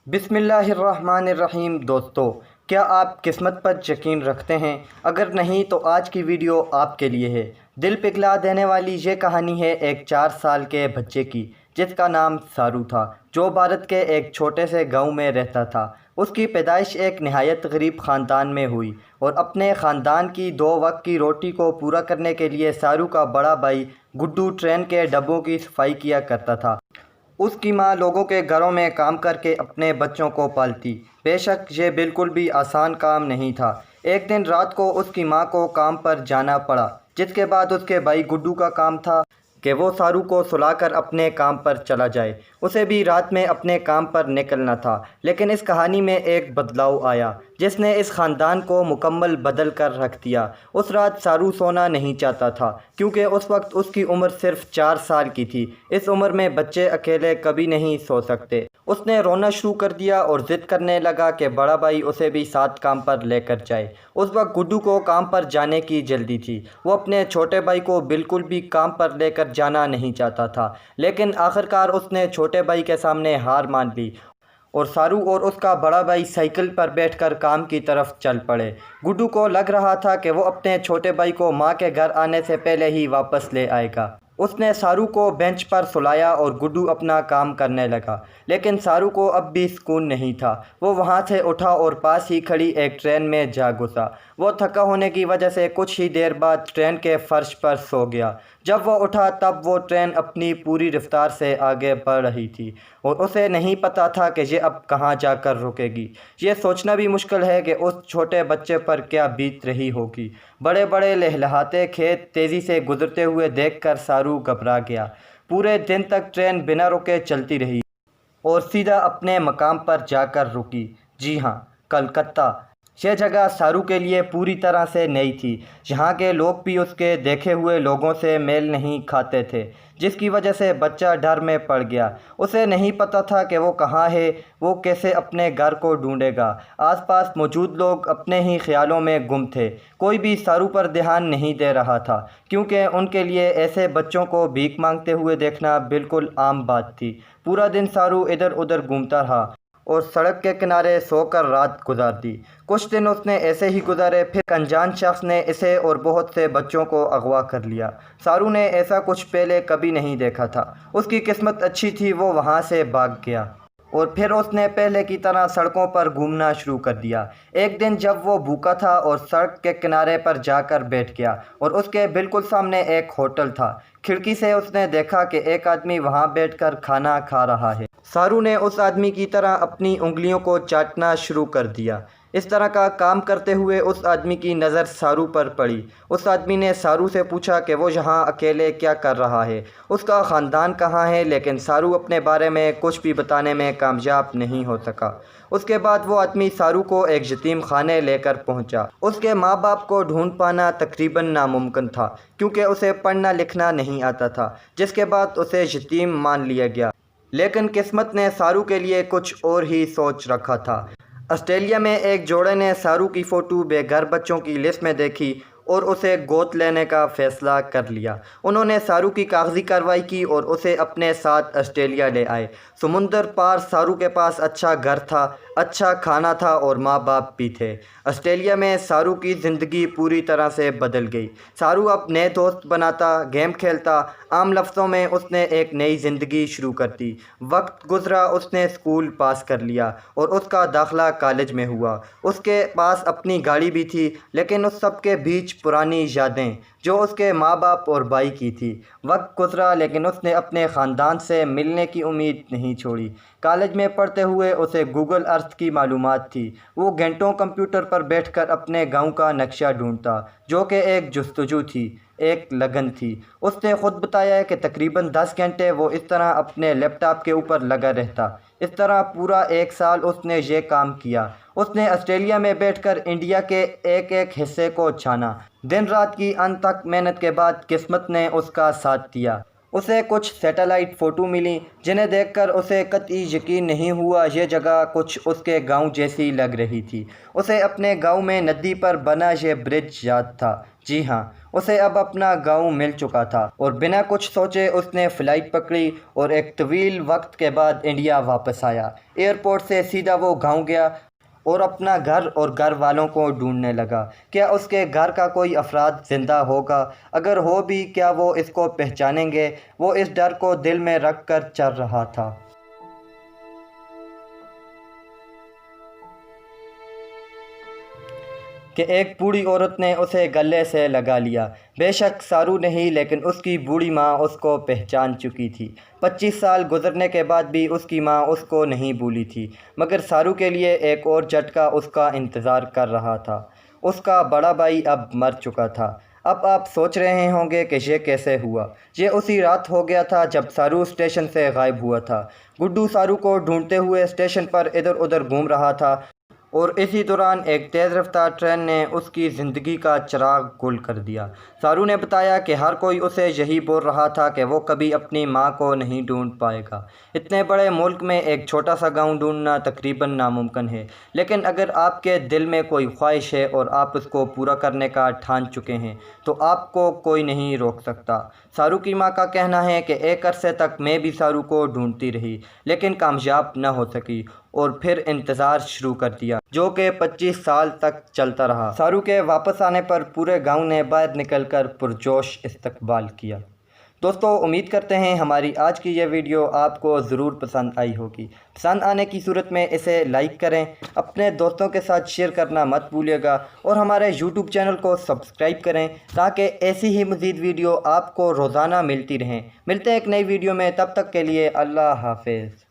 बिस्मिल्लाहिर्रहमानिर्रहीम। दोस्तों, क्या आप किस्मत पर यकीन रखते हैं؟ अगर नहीं तो आज की वीडियो आपके लिए है। दिल पिघला देने वाली ये कहानी है एक 4 साल के बच्चे की जिसका नाम सारू था, जो भारत के एक छोटे से गांव में रहता था। उसकी पैदाइश एक नहायत गरीब ख़ानदान में हुई और अपने ख़ानदान की 2 वक्त की रोटी को पूरा करने के लिए सारू का बड़ा भाई गुड्डू ट्रेन के डब्बों की सफाई किया करता था। उसकी माँ लोगों के घरों में काम करके अपने बच्चों को पालती। बेशक ये बिल्कुल भी आसान काम नहीं था। एक दिन रात को उसकी माँ को काम पर जाना पड़ा, जिसके बाद उसके भाई गुड्डू का काम था कि वो सारू को सुलाकर अपने काम पर चला जाए। उसे भी रात में अपने काम पर निकलना था। लेकिन इस कहानी में एक बदलाव आया जिसने इस ख़ानदान को मुकम्मल बदल कर रख दिया। उस रात सारू सोना नहीं चाहता था, क्योंकि उस वक्त उसकी उम्र सिर्फ 4 साल की थी। इस उम्र में बच्चे अकेले कभी नहीं सो सकते। उसने रोना शुरू कर दिया और ज़िद करने लगा कि बड़ा भाई उसे भी साथ काम पर लेकर जाए। उस वक्त गुड्डू को काम पर जाने की जल्दी थी। वो अपने छोटे भाई को बिल्कुल भी काम पर लेकर जाना नहीं चाहता था, लेकिन आखिरकार उसने छोटे भाई के सामने हार मान ली और सारू और उसका बड़ा भाई साइकिल पर बैठकर काम की तरफ चल पड़े। गुड्डू को लग रहा था कि वो अपने छोटे भाई को माँ के घर आने से पहले ही वापस ले आएगा। उसने सारू को बेंच पर सुलाया और गुड्डू अपना काम करने लगा, लेकिन सारू को अब भी सुकून नहीं था। वो वहाँ से उठा और पास ही खड़ी एक ट्रेन में जा घुसा। वो थका होने की वजह से कुछ ही देर बाद ट्रेन के फर्श पर सो गया। जब वो उठा तब वो ट्रेन अपनी पूरी रफ्तार से आगे बढ़ रही थी और उसे नहीं पता था कि ये अब कहाँ जाकर रुकेगी। ये सोचना भी मुश्किल है कि उस छोटे बच्चे पर क्या बीत रही होगी। बड़े बड़े लहलहाते खेत तेज़ी से गुजरते हुए देखकर सारू घबरा गया। पूरे दिन तक ट्रेन बिना रुके चलती रही और सीधा अपने मकाम पर जाकर रुकी। जी हाँ, कलकत्ता। यह जगह सारू के लिए पूरी तरह से नई थी। यहाँ के लोग भी उसके देखे हुए लोगों से मेल नहीं खाते थे, जिसकी वजह से बच्चा डर में पड़ गया। उसे नहीं पता था कि वो कहाँ है, वो कैसे अपने घर को ढूंढेगा। आसपास मौजूद लोग अपने ही ख्यालों में गुम थे। कोई भी सारू पर ध्यान नहीं दे रहा था, क्योंकि उनके लिए ऐसे बच्चों को भीख मांगते हुए देखना बिल्कुल आम बात थी। पूरा दिन सारू इधर उधर घूमता रहा और सड़क के किनारे सोकर रात गुजार दी। कुछ दिन उसने ऐसे ही गुजारे, फिर एक अनजान शख्स ने इसे और बहुत से बच्चों को अगवा कर लिया। सारू ने ऐसा कुछ पहले कभी नहीं देखा था। उसकी किस्मत अच्छी थी, वो वहाँ से भाग गया और फिर उसने पहले की तरह सड़कों पर घूमना शुरू कर दिया। एक दिन जब वो भूखा था और सड़क के किनारे पर जाकर बैठ गया और उसके बिल्कुल सामने एक होटल था। खिड़की से उसने देखा कि एक आदमी वहाँ बैठकर खाना खा रहा है। सारू ने उस आदमी की तरह अपनी उंगलियों को चाटना शुरू कर दिया। इस तरह का काम करते हुए उस आदमी की नज़र सारू पर पड़ी। उस आदमी ने सारू से पूछा कि वो यहाँ अकेले क्या कर रहा है, उसका ख़ानदान कहाँ है, लेकिन सारू अपने बारे में कुछ भी बताने में कामयाब नहीं हो सका। उसके बाद वो आदमी सारू को एक यतीम खाने लेकर पहुँचा। उसके माँ बाप को ढूंढ पाना तकरीबन नामुमकिन था, क्योंकि उसे पढ़ना लिखना नहीं आता था, जिसके बाद उसे यतीम मान लिया गया। लेकिन किस्मत ने सारू के लिए कुछ और ही सोच रखा था। ऑस्ट्रेलिया में एक जोड़े ने सारू की फ़ोटो बेघर बच्चों की लिस्ट में देखी और उसे गोद लेने का फ़ैसला कर लिया। उन्होंने सारू की कागजी कार्रवाई की और उसे अपने साथ ऑस्ट्रेलिया ले आए। समुंदर पार सारू के पास अच्छा घर था, अच्छा खाना था और माँ बाप भी थे। ऑस्ट्रेलिया में सारू की ज़िंदगी पूरी तरह से बदल गई। सारू अब नए दोस्त बनाता, गेम खेलता। आम लफ्ज़ों में उसने एक नई ज़िंदगी शुरू कर दी। वक्त गुज़रा, उसने स्कूल पास कर लिया और उसका दाखिला कॉलेज में हुआ। उसके पास अपनी गाड़ी भी थी, लेकिन उस सब के बीच पुरानी यादें जो उसके माँ बाप और भाई की थी। वक्त गुज़रा, लेकिन उसने अपने ख़ानदान से मिलने की उम्मीद नहीं छोड़ी। कॉलेज में पढ़ते हुए उसे गूगल अर्थ की मालूमात थी। वो घंटों कंप्यूटर पर बैठकर अपने गांव का नक्शा ढूंढता, जो कि एक जस्तजू थी, एक लगन थी। उसने ख़ुद बताया कि तकरीबन 10 घंटे वो इस तरह अपने लैपटॉप के ऊपर लगा रहता। इस तरह पूरा 1 साल उसने ये काम किया। उसने ऑस्ट्रेलिया में बैठकर इंडिया के एक एक हिस्से को छाना। दिन रात की अनथक मेहनत के बाद किस्मत ने उसका साथ दिया उसे कुछ सैटेलाइट फ़ोटो मिली जिन्हें देखकर उसे कतई यकीन नहीं हुआ ये जगह कुछ उसके गांव जैसी लग रही थी। उसे अपने गांव में नदी पर बना ये ब्रिज याद था। जी हाँ, उसे अब अपना गांव मिल चुका था और बिना कुछ सोचे उसने फ़्लाइट पकड़ी और एक तवील वक्त के बाद इंडिया वापस आया। एयरपोर्ट से सीधा वो गांव गया और अपना घर और घर वालों को ढूंढने लगा। क्या उसके घर का कोई अफराद ज़िंदा होगा? अगर हो भी क्या वो इसको पहचानेंगे? वो इस डर को दिल में रख कर चल रहा था कि एक बूढ़ी औरत ने उसे गले से लगा लिया। बेशक सारू नहीं, लेकिन उसकी बूढ़ी माँ उसको पहचान चुकी थी। 25 साल गुजरने के बाद भी उसकी माँ उसको नहीं भूली थी। मगर सारू के लिए एक और झटका उसका इंतज़ार कर रहा था। उसका बड़ा भाई अब मर चुका था। अब आप सोच रहे होंगे कि ये कैसे हुआ। ये उसी रात हो गया था जब सारू स्टेशन से गायब हुआ था। गुड्डू सारू को ढूंढते हुए स्टेशन पर इधर उधर घूम रहा था और इसी दौरान एक तेज़ रफ्तार ट्रेन ने उसकी ज़िंदगी का चिराग गुल कर दिया। सारू ने बताया कि हर कोई उसे यही बोल रहा था कि वो कभी अपनी माँ को नहीं ढूंढ पाएगा। इतने बड़े मुल्क में एक छोटा सा गांव ढूंढना तकरीबन नामुमकिन है, लेकिन अगर आपके दिल में कोई ख्वाहिश है और आप उसको पूरा करने का ठान चुके हैं तो आपको कोई नहीं रोक सकता। सारू की माँ का कहना है कि एक अरसे तक मैं भी सारू को ढूंढती रही, लेकिन कामयाब न हो सकी और फिर इंतज़ार शुरू कर दिया, जो कि 25 साल तक चलता रहा। सारू के वापस आने पर पूरे गांव ने बाहर निकलकर पुरजोश इस्तकबाल किया। दोस्तों, उम्मीद करते हैं हमारी आज की यह वीडियो आपको ज़रूर पसंद आई होगी। पसंद आने की सूरत में इसे लाइक करें, अपने दोस्तों के साथ शेयर करना मत भूलिएगा और हमारे यूट्यूब चैनल को सब्सक्राइब करें ताकि ऐसी ही मज़ीद वीडियो आपको रोज़ाना मिलती रहें। मिलते हैं एक नई वीडियो में, तब तक के लिए अल्लाह हाफ़िज़।